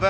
Hi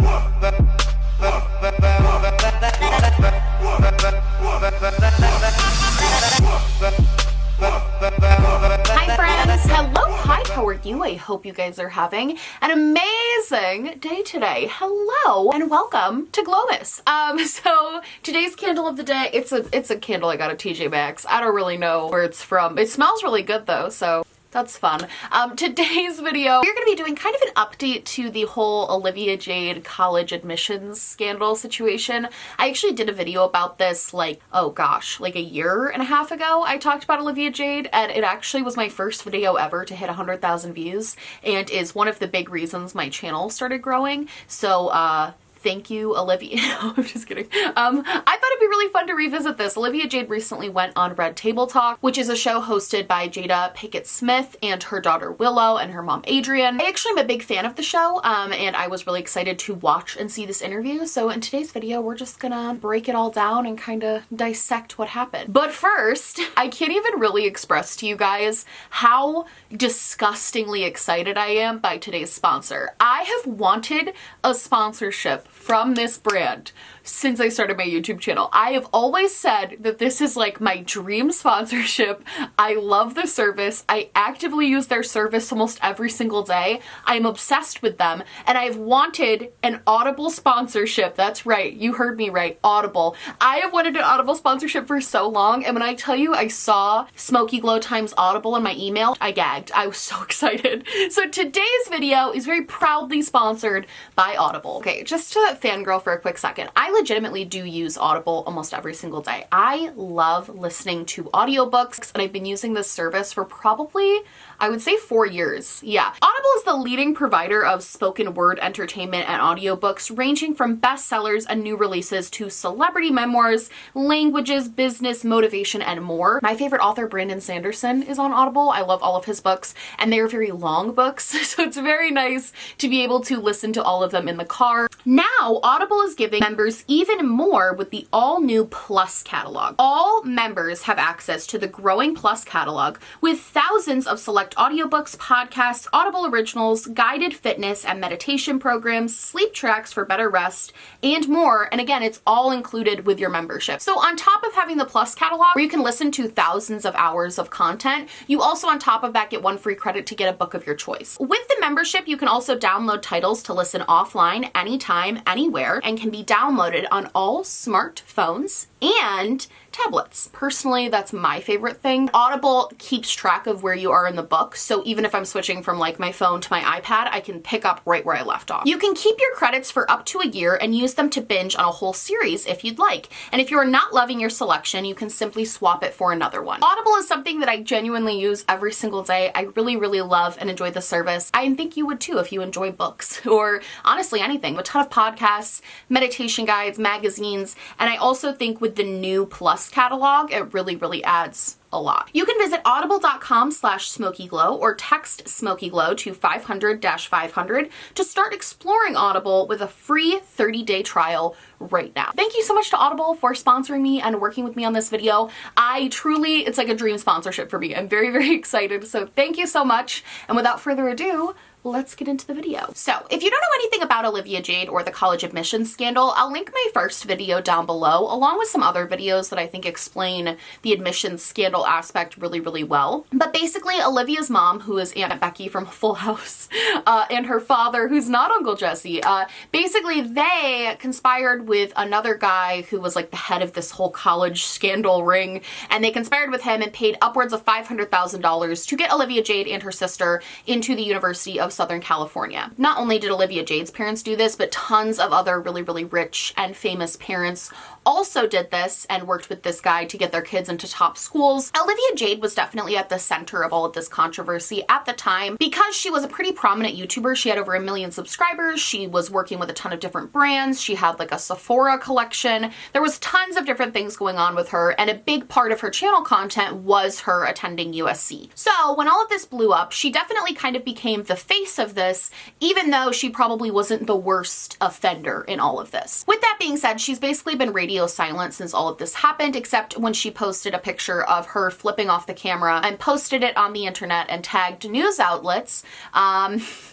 friends, hello, hi, how are you? I hope you guys are having an amazing day today. Hello and welcome to Glowmas. So today's candle of the day, it's a candle I got at TJ Maxx. I don't really know where it's from. It smells really good though, so that's fun. Today's video, we're going to be doing kind of an update to the whole Olivia Jade college admissions scandal situation. I actually did a video about this like, oh gosh, like a year and a half ago. I talked about Olivia Jade, and it actually was my first video ever to hit 100,000 views and is one of the big reasons my channel started growing. So, thank you, Olivia. No, I'm just kidding. I thought it'd be really fun to revisit this. Olivia Jade recently went on Red Table Talk, which is a show hosted by Jada Pinkett Smith and her daughter Willow and her mom Adrian. I actually am a big fan of the show, and I was really excited to watch and see this interview. So in today's video, we're just gonna break it all down and kind of dissect what happened. But first, I can't even really express to you guys how disgustingly excited I am by today's sponsor. I have wanted a sponsorship from this brand since I started my YouTube channel. I have always said that this is like my dream sponsorship. I love the service. I actively use their service almost every single day. I am obsessed with them, and I've wanted an Audible sponsorship. That's right, you heard me right, Audible. I have wanted an Audible sponsorship for so long, and when I tell you I saw Smokey Glow times Audible in my email, I gagged. I was so excited. So today's video is very proudly sponsored by Audible. Okay, just to fangirl for a quick second, I legitimately do use Audible almost every single day. I love listening to audiobooks, and I've been using this service for probably, I would say, 4 years. Yeah. Audible is the leading provider of spoken word entertainment and audiobooks, ranging from bestsellers and new releases to celebrity memoirs, languages, business, motivation, and more. My favorite author, Brandon Sanderson, is on Audible. I love all of his books, and they're very long books, so it's very nice to be able to listen to all of them in the car. Now, Audible is giving members even more with the all-new Plus catalog. All members have access to the growing Plus catalog with thousands of select audiobooks, podcasts, Audible originals, guided fitness and meditation programs, sleep tracks for better rest, and more. And again, it's all included with your membership. So on top of having the Plus catalog, where you can listen to thousands of hours of content, you also on top of that get 1 free credit to get a book of your choice. With the membership, you can also download titles to listen offline, anytime, anywhere, and can be downloaded on all smartphones and tablets. Personally, that's my favorite thing. Audible keeps track of where you are in the book, so even if I'm switching from like my phone to my iPad, I can pick up right where I left off. You can keep your credits for up to a year and use them to binge on a whole series if you'd like. And if you're not loving your selection, you can simply swap it for another one. Audible is something that I genuinely use every single day. I really, really love and enjoy the service. I think you would too if you enjoy books or honestly anything. A ton of podcasts, meditation guides, magazines, and I also think with the new Plus catalog, it really, really adds a lot. You can visit audible.com/SmokeyGlow or text SmokeyGlow to 500-500 to start exploring Audible with a free 30-day trial right now. Thank you so much to Audible for sponsoring me and working with me on this video. It's like a dream sponsorship for me. I'm very, very excited. So thank you so much. And without further ado, let's get into the video. So if you don't know anything about Olivia Jade or the college admissions scandal, I'll link my first video down below, along with some other videos that I think explain the admissions scandal aspect really, really well. But basically, Olivia's mom, who is Aunt Becky from Full House, and her father, who's not Uncle Jesse, basically they conspired with another guy who was like the head of this whole college scandal ring, and they conspired with him and paid upwards of $500,000 to get Olivia Jade and her sister into the University of Southern California. Not only did Olivia Jade's parents do this, but tons of other really, really rich and famous parents also did this and worked with this guy to get their kids into top schools. Olivia Jade was definitely at the center of all of this controversy at the time because she was a pretty prominent YouTuber. She had over 1 million subscribers. She was working with a ton of different brands. She had like a Sephora collection. There was tons of different things going on with her, and a big part of her channel content was her attending USC. So when all of this blew up, she definitely kind of became the face of this, even though she probably wasn't the worst offender in all of this. With that being said, she's basically been radio silent since all of this happened, except when she posted a picture of her flipping off the camera and posted it on the internet and tagged news outlets.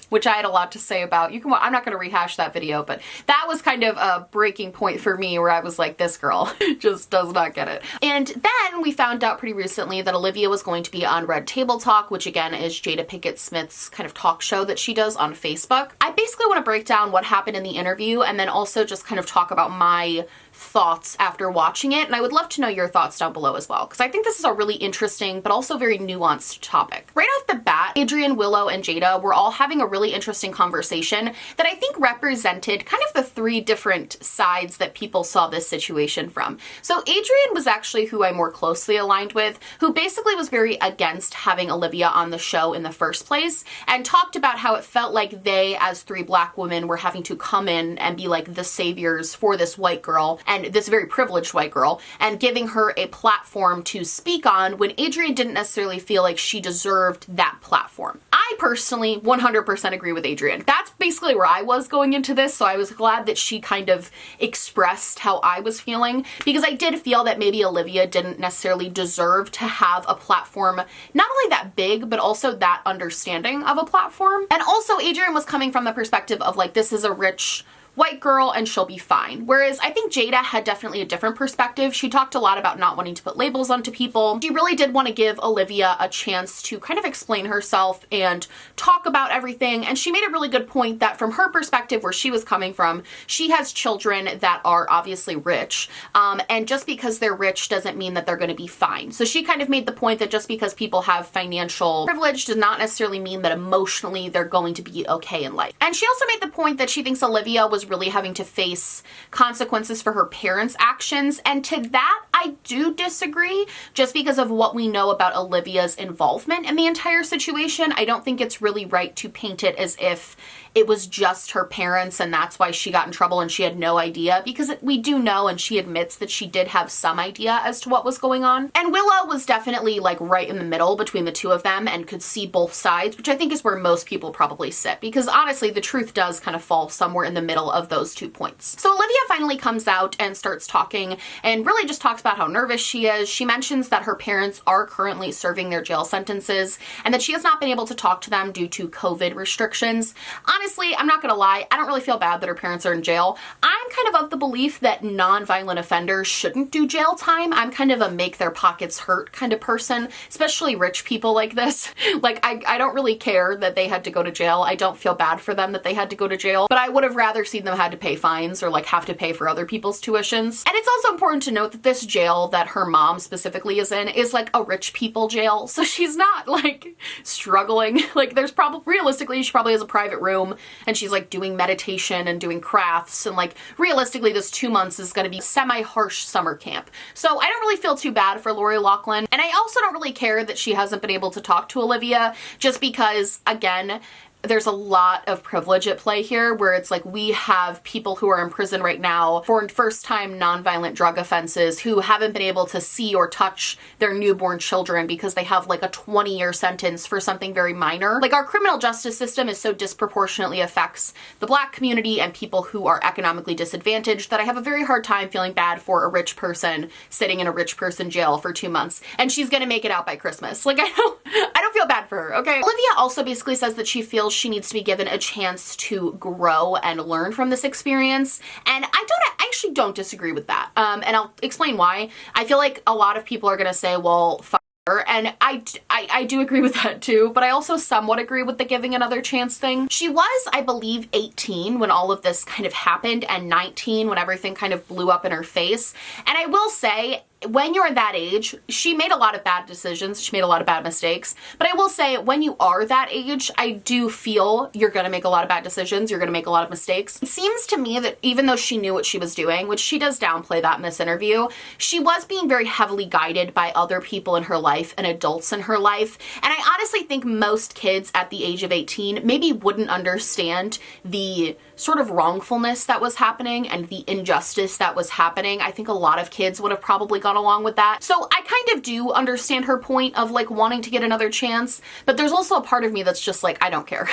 which I had a lot to say about. I'm not going to rehash that video, but that was kind of a breaking point for me where I was like, this girl just does not get it. And then we found out pretty recently that Olivia was going to be on Red Table Talk, which again is Jada Pinkett Smith's kind of talk show that she does on Facebook. I basically want to break down what happened in the interview and then also just kind of talk about my thoughts after watching it, and I would love to know your thoughts down below as well, because I think this is a really interesting but also very nuanced topic. Right off the bat, Adrian, Willow, and Jada were all having a really interesting conversation that I think represented kind of the three different sides that people saw this situation from. So Adrian was actually who I more closely aligned with, who basically was very against having Olivia on the show in the first place, and talked about how it felt like they, as three Black women, were having to come in and be like the saviors for this white girl, and this very privileged white girl, and giving her a platform to speak on when Adrian didn't necessarily feel like she deserved that platform. I personally 100% agree with Adrian. That's basically where I was going into this, so I was glad that she kind of expressed how I was feeling, because I did feel that maybe Olivia didn't necessarily deserve to have a platform not only that big, but also that understanding of a platform. And also Adrian was coming from the perspective of like, this is a rich white girl and she'll be fine. Whereas I think Jada had definitely a different perspective. She talked a lot about not wanting to put labels onto people. She really did want to give Olivia a chance to kind of explain herself and talk about everything. And she made a really good point that from her perspective, where she was coming from, she has children that are obviously rich. And just because they're rich doesn't mean that they're going to be fine. So she kind of made the point that just because people have financial privilege does not necessarily mean that emotionally they're going to be okay in life. And she also made the point that she thinks Olivia was really having to face consequences for her parents' actions. And to that, I do disagree, just because of what we know about Olivia's involvement in the entire situation. I don't think it's really right to paint it as if it was just her parents and that's why she got in trouble and she had no idea, because we do know, and she admits that she did have some idea as to what was going on. And Willow was definitely like right in the middle between the two of them and could see both sides, which I think is where most people probably sit, because honestly the truth does kind of fall somewhere in the middle of those 2 points. So Olivia finally comes out and starts talking and really just talks about how nervous she is. She mentions that her parents are currently serving their jail sentences and that she has not been able to talk to them due to COVID restrictions. Honestly, I'm not gonna lie, I don't really feel bad that her parents are in jail. I'm kind of the belief that non-violent offenders shouldn't do jail time. I'm kind of a make their pockets hurt kind of person, especially rich people like this. Like, I don't really care that they had to go to jail. I don't feel bad for them that they had to go to jail, but I would have rather seen them had to pay fines or like have to pay for other people's tuitions. And it's also important to note that this jail that her mom specifically is in is like a rich people jail. So she's not like struggling. Like, there's probably, realistically, she probably has a private room and she's like doing meditation and doing crafts, and like realistically this 2 months is going to be semi-harsh summer camp. So I don't really feel too bad for Lori Loughlin, and I also don't really care that she hasn't been able to talk to Olivia, just because again, there's a lot of privilege at play here, where it's like we have people who are in prison right now for first-time nonviolent drug offenses who haven't been able to see or touch their newborn children because they have like a 20-year sentence for something very minor. Like, our criminal justice system is so disproportionately affects the Black community and people who are economically disadvantaged that I have a very hard time feeling bad for a rich person sitting in a rich person jail for 2 months, and she's gonna make it out by Christmas. Like, I don't feel bad for her, okay? Olivia also basically says that she feels she needs to be given a chance to grow and learn from this experience. And I actually don't disagree with that. And I'll explain why. I feel like a lot of people are gonna say, well, fuck her. And I do agree with that too, but I also somewhat agree with the giving another chance thing. She was, I believe, 18 when all of this kind of happened, and 19 when everything kind of blew up in her face. And I will say, when you're that age, she made a lot of bad decisions. She made a lot of bad mistakes. But I will say, when you are that age, I do feel you're gonna make a lot of bad decisions. You're gonna make a lot of mistakes. It seems to me that even though she knew what she was doing, which she does downplay that in this interview, she was being very heavily guided by other people in her life and adults in her life. And I honestly think most kids at the age of 18 maybe wouldn't understand the sort of wrongfulness that was happening and the injustice that was happening. I think a lot of kids would have probably gone along with that. So I kind of do understand her point of like wanting to get another chance, but there's also a part of me that's just like, I don't care.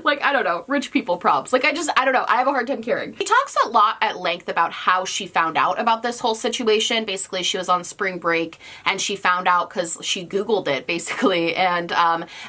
Like, I don't know, rich people probs. Like, I don't know, I have a hard time caring. She talks a lot at length about how she found out about this whole situation. Basically, she was on spring break and she found out because she Googled it, basically. And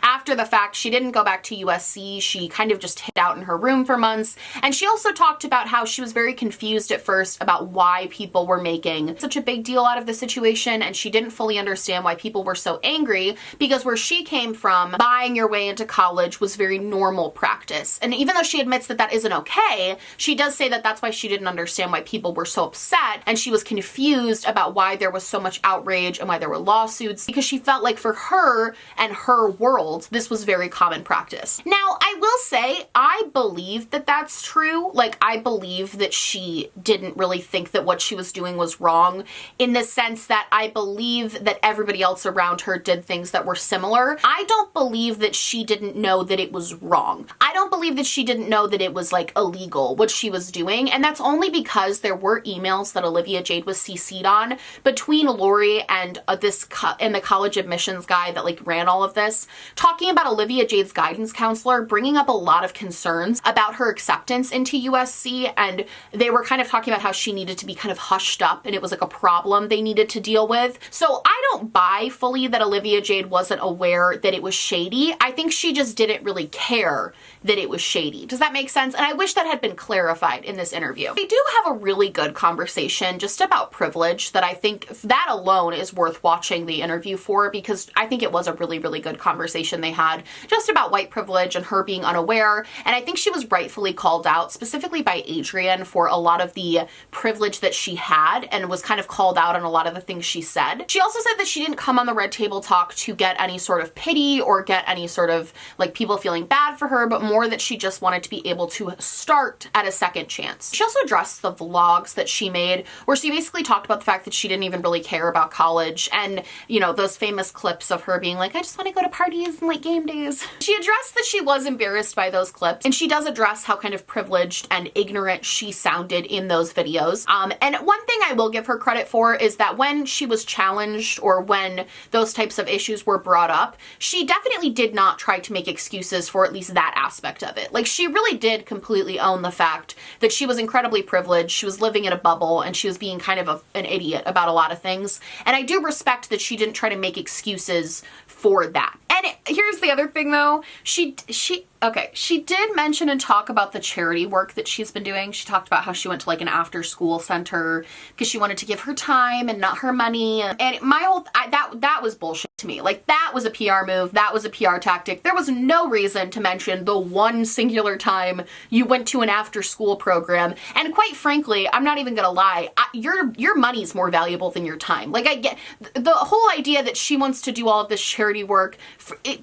after the fact, she didn't go back to USC. She kind of just hid out in her room for months. And she also talked about how she was very confused at first about why people were making such a big deal out of the situation. And she didn't fully understand why people were so angry, because where she came from, buying your way into college was very normal practice. And even though she admits that that isn't okay, she does say that that's why she didn't understand why people were so upset, and she was confused about why there was so much outrage and why there were lawsuits, because she felt like for her and her world, this was very common practice. Now, I will say, I believe that that's true. Like, I believe that she didn't really think that what she was doing was wrong, in the sense that I believe that everybody else around her did things that were similar. I don't believe that she didn't know that it was wrong. I don't believe that she didn't know that it was like illegal what she was doing, and that's only because there were emails that Olivia Jade was CC'd on between Lori and the college admissions guy that like ran all of this, talking about Olivia Jade's guidance counselor bringing up a lot of concerns about her acceptance into USC, and they were kind of talking about how she needed to be kind of hushed up and it was like a problem they needed to deal with. So I don't buy fully that Olivia Jade wasn't aware that it was shady. I think she just didn't really care that it was shady. Does that make sense? And I wish that had been clarified in this interview. They do have a really good conversation just about privilege that I think that alone is worth watching the interview for, because I think it was a really, really good conversation they had just about white privilege and her being unaware. And I think she was rightfully called out, specifically by Adrian, for a lot of the privilege that she had, and was kind of called out on a lot of the things she said. She also said that she didn't come on the Red Table Talk to get any sort of pity or get any sort of like people feeling bad for her, but more that she just wanted to be able to start at a second chance. She also addressed the vlogs that she made, where she basically talked about the fact that she didn't even really care about college, and you know, those famous clips of her being like, I just want to go to parties and like game days. She addressed that she was embarrassed by those clips, and she does address how kind of privileged and ignorant she sounded in those videos. And one thing I will give her credit for is that when she was challenged, or when those types of issues were brought up, she definitely did not try to make excuses for at least that aspect of it. Like, she really did completely own the fact that she was incredibly privileged, she was living in a bubble, and she was being kind of an idiot about a lot of things. And I do respect that she didn't try to make excuses for that. And here's the other thing though, she did mention and talk about the charity work that she's been doing. She talked about how she went to like an after school center because she wanted to give her time and not her money. And my whole, that was bullshit to me. Like, that was a PR move. That was a PR tactic. There was no reason to mention the one singular time you went to an after school program. And quite frankly, I'm not even gonna lie, your money's more valuable than your time. Like, I get the whole idea that she wants to do all of this charity work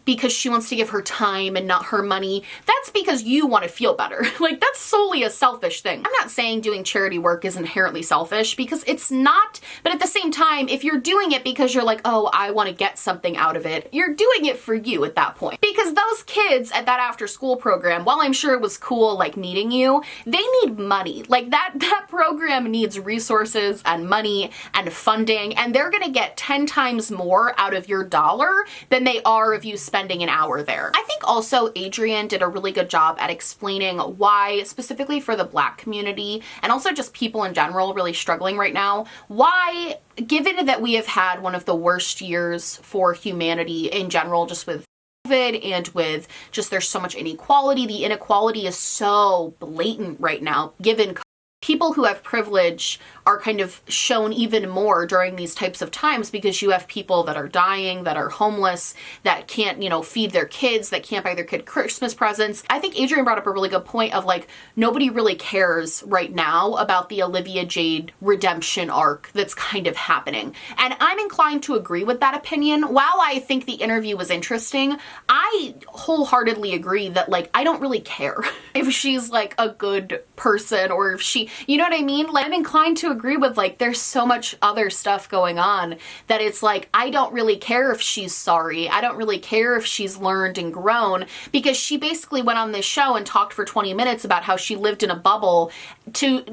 because she wants to give her time and not her money. That's because you want to feel better. Like, that's solely a selfish thing. I'm not saying doing charity work is inherently selfish, because it's not, but at the same time, if you're doing it because you're like, oh, I want to get something out of it, you're doing it for you at that point. Because those kids at that after school program, while I'm sure it was cool like meeting you, they need money. Like, that program needs resources and money and funding, and they're gonna get 10 times more out of your dollar than they are of you spending an hour there. I think also Adrian did a really good job at explaining why, specifically for the Black community, and also just people in general really struggling right now, why, given that we have had one of the worst years for humanity in general, just with COVID and with just there's so much inequality, the inequality is so blatant right now, given people who have privilege are kind of shown even more during these types of times, because you have people that are dying, that are homeless, that can't, you know, feed their kids, that can't buy their kid Christmas presents. I think Adrian brought up a really good point of like, nobody really cares right now about the Olivia Jade redemption arc that's kind of happening. And I'm inclined to agree with that opinion. While I think the interview was interesting, I wholeheartedly agree that like, I don't really care if she's like a good person, or if You know what I mean? Like, I'm inclined to agree with, like, there's so much other stuff going on that it's like, I don't really care if she's sorry. I don't really care if she's learned and grown, because she basically went on this show and talked for 20 minutes about how she lived in a bubble to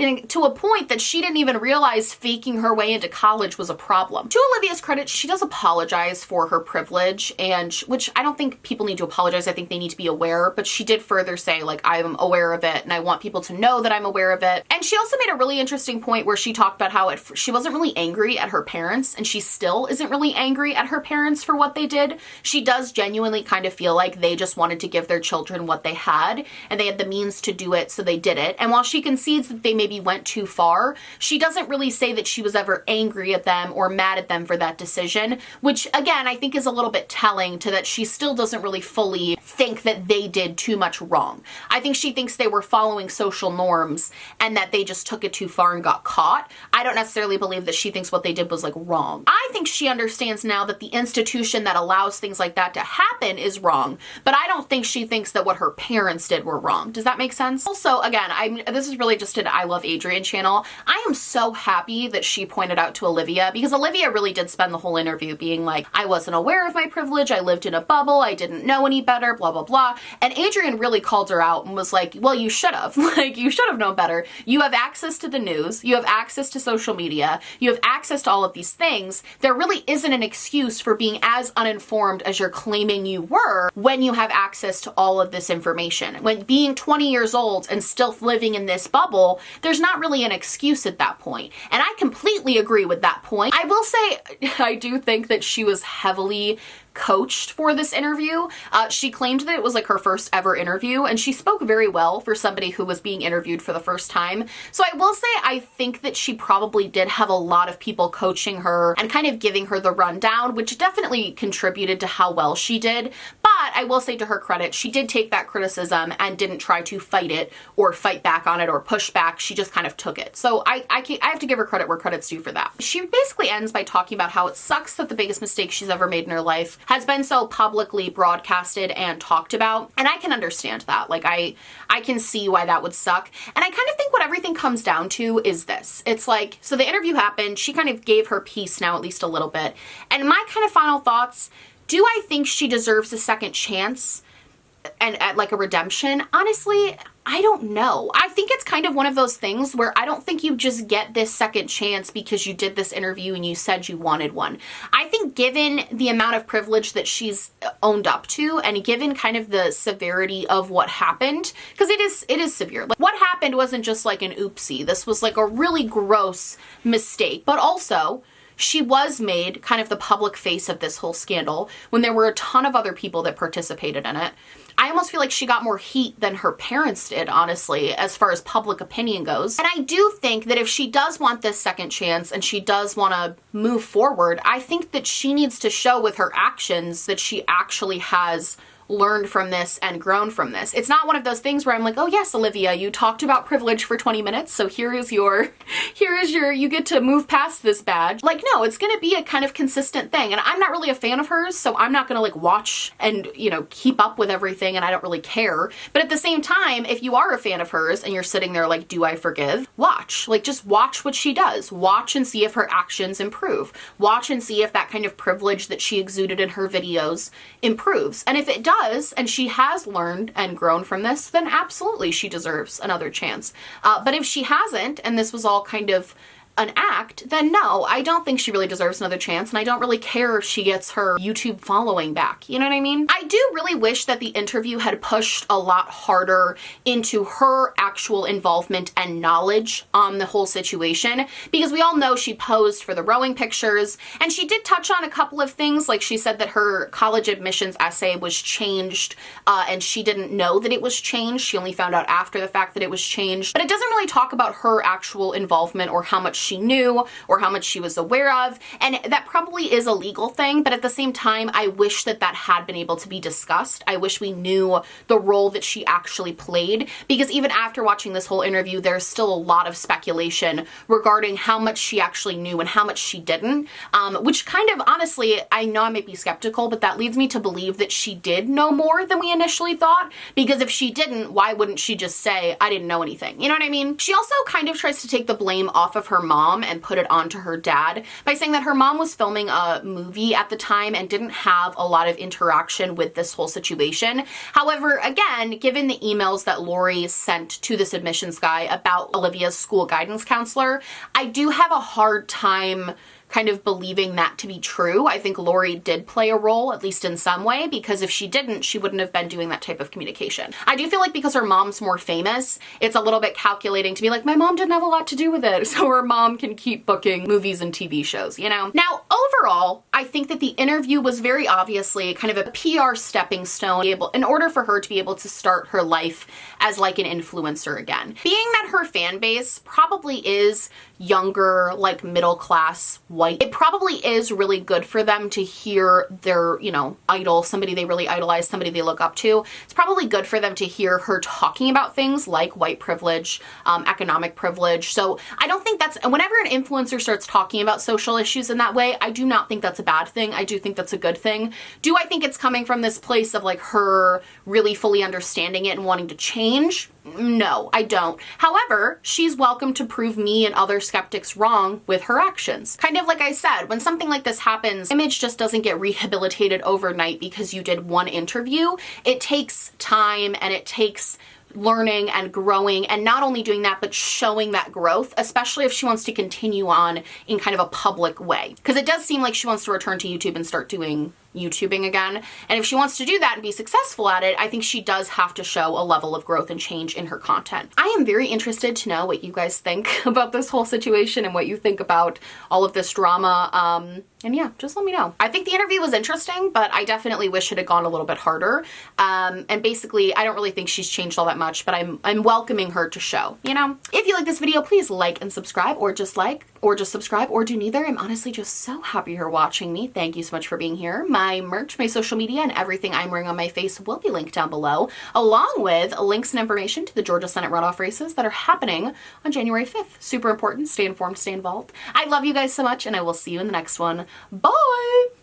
a point that she didn't even realize faking her way into college was a problem. To Olivia's credit, she does apologize for her privilege, and which I don't think people need to apologize. I think they need to be aware, but she did further say, like, I'm aware of it and I want people to know that I'm aware of it. And she also made a really interesting point where she talked about how she wasn't really angry at her parents, and she still isn't really angry at her parents for what they did. She does genuinely kind of feel like they just wanted to give their children what they had, and they had the means to do it, so they did it. And while she concedes that they maybe went too far, she doesn't really say that she was ever angry at them or mad at them for that decision, which again, I think is a little bit telling to that she still doesn't really fully think that they did too much wrong. I think she thinks they were following social norms and that they just took it too far and got caught. I don't necessarily believe that she thinks what they did was like wrong. I think she understands now that the institution that allows things like that to happen is wrong, but I don't think she thinks that what her parents did were wrong. Does that make sense? Also, again, this is really just an I Love Adrian channel. I am so happy that she pointed out to Olivia, because Olivia really did spend the whole interview being like, I wasn't aware of my privilege, I lived in a bubble, I didn't know any better, blah, blah, blah. And Adrian really called her out and was like, well, you should have. Like, you should have known better. You have access to the news, you have access to social media, you have access to all of these things. There really isn't an excuse for being as uninformed as you're claiming you were when you have access to all of this information. When being 20 years old and still living in this bubble, there's not really an excuse at that point. And I completely agree with that point. I will say, I do think that she was heavily coached for this interview. She claimed that it was like her first ever interview, and she spoke very well for somebody who was being interviewed for the first time. So I will say I think that she probably did have a lot of people coaching her and kind of giving her the rundown, which definitely contributed to how well she did. But I will say, to her credit, she did take that criticism and didn't try to fight it or fight back on it or push back. She just kind of took it. So I have to give her credit where credit's due for that. She basically ends by talking about how it sucks that the biggest mistake she's ever made in her life has been so publicly broadcasted and talked about. And I can understand that. Like, I can see why that would suck. And I kind of think what everything comes down to is this. It's like, so the interview happened, she kind of gave her piece now, at least a little bit. And my kind of final thoughts, do I think she deserves a second chance and at like a redemption? Honestly, I don't know. I think it's kind of one of those things where I don't think you just get this second chance because you did this interview and you said you wanted one. I think given the amount of privilege that she's owned up to, and given kind of the severity of what happened, because it is severe. Like, what happened wasn't just like an oopsie. This was like a really gross mistake. But also, she was made kind of the public face of this whole scandal when there were a ton of other people that participated in it. I almost feel like she got more heat than her parents did, honestly, as far as public opinion goes. And I do think that if she does want this second chance and she does want to move forward, I think that she needs to show with her actions that she actually has learned from this and grown from this. It's not one of those things where I'm like, oh yes, Olivia, you talked about privilege for 20 minutes, so here is your, you get to move past this badge. Like, no, it's gonna be a kind of consistent thing. And I'm not really a fan of hers, so I'm not gonna like watch and, you know, keep up with everything, and I don't really care. But at the same time, if you are a fan of hers and you're sitting there like, do I forgive? Watch. Like, just watch what she does. Watch and see if her actions improve. Watch and see if that kind of privilege that she exuded in her videos improves. And if it does, and she has learned and grown from this, then absolutely she deserves another chance. But if she hasn't, and this was all kind of an act, then no, I don't think she really deserves another chance, and I don't really care if she gets her YouTube following back. You know what I mean? I do really wish that the interview had pushed a lot harder into her actual involvement and knowledge on the whole situation, because we all know she posed for the rowing pictures, and she did touch on a couple of things. Like, she said that her college admissions essay was changed, and she didn't know that it was changed. She only found out after the fact that it was changed. But it doesn't really talk about her actual involvement or how much she knew or how much she was aware of. And that probably is a legal thing, but at the same time, I wish that that had been able to be discussed. I wish we knew the role that she actually played, because even after watching this whole interview, there's still a lot of speculation regarding how much she actually knew and how much she didn't, which kind of, honestly, I know I might be skeptical, but that leads me to believe that she did know more than we initially thought, because if she didn't, why wouldn't she just say, I didn't know anything? You know what I mean? She also kind of tries to take the blame off of her mom and put it onto her dad by saying that her mom was filming a movie at the time and didn't have a lot of interaction with this whole situation. However, again, given the emails that Lori sent to this admissions guy about Olivia's school guidance counselor, I do have a hard time kind of believing that to be true. I think Lori did play a role, at least in some way, because if she didn't, she wouldn't have been doing that type of communication. I do feel like because her mom's more famous, it's a little bit calculating to be like, my mom didn't have a lot to do with it, so her mom can keep booking movies and TV shows, you know? Now, overall, I think that the interview was very obviously kind of a PR stepping stone in order for her to be able to start her life as like an influencer again. Being that her fan base probably is younger, like middle class white, it probably is really good for them to hear their, you know, idol, somebody they really idolize, somebody they look up to. It's probably good for them to hear her talking about things like white privilege, economic privilege. So I don't think that's, whenever an influencer starts talking about social issues in that way, I do not think that's a bad thing. I do think that's a good thing. Do I think it's coming from this place of like her really fully understanding it and wanting to change? No, I don't. However, she's welcome to prove me and other skeptics wrong with her actions. Kind of like I said, when something like this happens, image just doesn't get rehabilitated overnight because you did one interview. It takes time and it takes learning and growing, and not only doing that, but showing that growth, especially if she wants to continue on in kind of a public way. Because it does seem like she wants to return to YouTube and start doing YouTubing again. And if she wants to do that and be successful at it, I think she does have to show a level of growth and change in her content. I am very interested to know what you guys think about this whole situation and what you think about all of this drama. And yeah, just let me know. I think the interview was interesting, but I definitely wish it had gone a little bit harder. And basically, I don't really think she's changed all that much, but I'm welcoming her to show, you know? If you like this video, please like and subscribe, or just subscribe, or do neither. I'm honestly just so happy you're watching me. Thank you so much for being here. My merch, my social media, and everything I'm wearing on my face will be linked down below, along with links and information to the Georgia Senate runoff races that are happening on January 5th. Super important. Stay informed, stay involved. I love you guys so much, and I will see you in the next one. Bye!